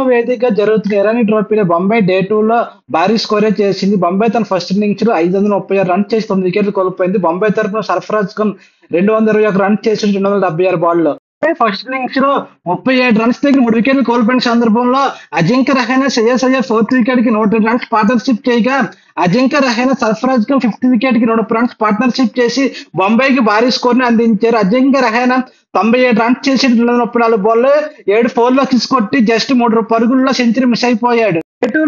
వేదికగా జరుగుతున్న ఇరానీ ట్రోఫీలో బొంబాయి డే 2లో భారీ స్కోరే చేసింది. బొంబాయి తన ఫస్ట్ ఇన్నింగ్స్‌లో 536 రన్స్ చేసి 9 వికెట్లు కోల్పోయింది. బొంబాయి తరపున సర్ఫరాజ్ ఖాన్ 221 రన్స్ చేసి 276 బాల్‌లో. ఫస్ట్ ఇన్నింగ్స్‌లో 37 రన్స్ దగ్గర 3 వికెట్లు కోల్పోయిన సందర్భంలో అజింక్య రహానె, శ్రేయస్ అయ్యర్ ఫోర్త్ వికెట్‌కి 102 రన్స్ పార్ట్నర్‌షిప్ చేయగా, అజింక్య రహానె, సర్ఫరాజ్ ఖాన్ ఫిఫ్త్ వికెట్‌కి 130 రన్స్ పార్ట్నర్‌షిప్ చేసి బొంబాయికి భారీ స్కోర్‌ని అందించారు. అజింక్య రహానె 97 రన్స్ చేసి 234 బాల్‌లో 7 4 సిక్స్ కొట్టి జస్ట్ 3 పరుగుల్లో సెంచరీ మిస్ అయిపోయాడు.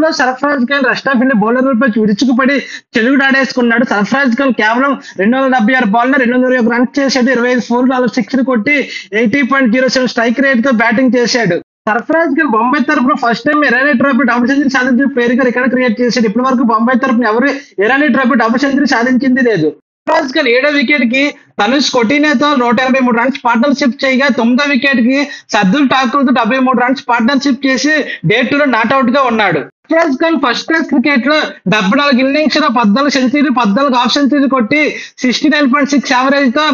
లో Sarfaraz Khan rest of India బౌలర్లపై విరుచుకుపడి చెలుగుడాడేసుకున్నాడు. సర్ఫరాజ్ ఖాన్ కేవలం 276 బాల్లో 221 రన్స్ చేశాడు. 25 4 4 సిక్స్లు కొట్టి 80.07 స్ట్రైక్ రేట్ తో బ్యాటింగ్ చేశాడు. సర్ఫరాజ్ ఖాన్ బొంబాయి తరపున first time Irani trophy double century సాధించిన పేరుగా రికార్డ్ క్రియేట్ చేశాడు. ఇప్పటి వరకు బొంబాయి తరపున ఎవరు ఇరానీ ట్రోఫీ డబుల్ సెంచరీ సాధించింది లేదు. సర్ఫరాజ్ ఖాన్ 7వ వికెట్ కి తనుష్ కొటినేతో 183 రన్స్ పార్ట్నర్షిప్ చేయగా, 9వ వికెట్ కి సర్దుల్ ఠాకూర్ తో 73 రన్స్ పార్ట్నర్షిప్ చేసి డే 2లో నాట్అవుట్ గా ఉన్నాడు. Sarfaraz Khan first class cricket లో 74 ఇన్నింగ్స్ లో 14 సెంచరీలు, 14 హాఫ్ సెంచరీలు కొట్టి 69.6 యావరేజ్ తో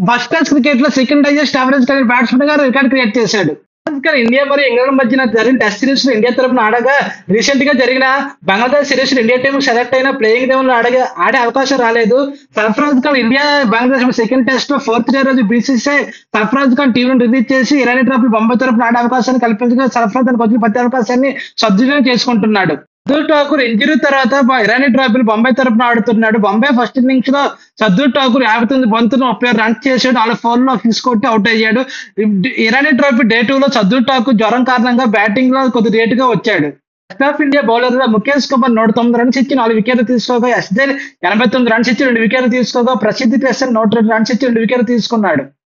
ఫస్ట్ క్లాస్ క్రికెట్ లో సెకండ్ హైయెస్ట్ యావరేజ్ కలిగిన బ్యాట్స్మెన్ గా రికార్డ్ క్రియేట్ చేశాడు. ఇండియా మరియు ఇంగ్లాండ్ మధ్యన జరిగిన టెస్ట్ సిరీస్ లో ఇండియా తరపున ఆడగా, రీసెంట్ గా జరిగిన బంగ్లాదేశ్ సిరీస్ లో ఇండియా టీం సెలెక్ట్ అయిన ప్లేయింగ్ లెవెన్ లో ఆడే అవకాశం రాలేదు. Sarfaraz Khan India Bangladesh second test లో 4th డే రోజు BCCI Sarfaraz Khan team release చేసి ఇరానీ ట్రోఫీ బొంబాయి తరపున ఆడే అవకాశాన్ని కల్పించగా, సర్ఫరాజ్ తనకు వచ్చిన ప్రతి అవకాశాన్ని సద్వినియోగం చేసుకుంటున్నాడు. సర్దుల్ ఠాకూర్ ఇంజరీ తర్వాత ఇరానీ ట్రోఫీలు బొంబాయి తరపున ఆడుతున్నాడు. బొంబాయి ఫస్ట్ ఇన్నింగ్స్ లో సర్దుల్ ఠాకూర్ 59 బంతులు 36 రన్స్ చేశాడు. 4 4లో తీసుకొట్టి అవుట్ అయ్యాడు. ఇరానీ ట్రోఫీ డే 2లో సర్దుల్ ఠాకూర్ జ్వరం కారణంగా బ్యాటింగ్ లో కొద్ది రేటుగా వచ్చాడు. వెస్ట్ ఆఫ్ ఇండియా బౌలర్ లో ముఖేష్ కుమార్ 109 రన్స్ ఇచ్చి 4 వికెట్లు తీసుకోగా, ఎస్జెల్ 89 రన్స్ ఇచ్చి 2 వికెట్లు తీసుకోగా, ప్రసిద్ధి క్రిస్టన్ 102 రన్స్ ఇచ్చి 2 వికెట్లు తీసుకున్నాడు.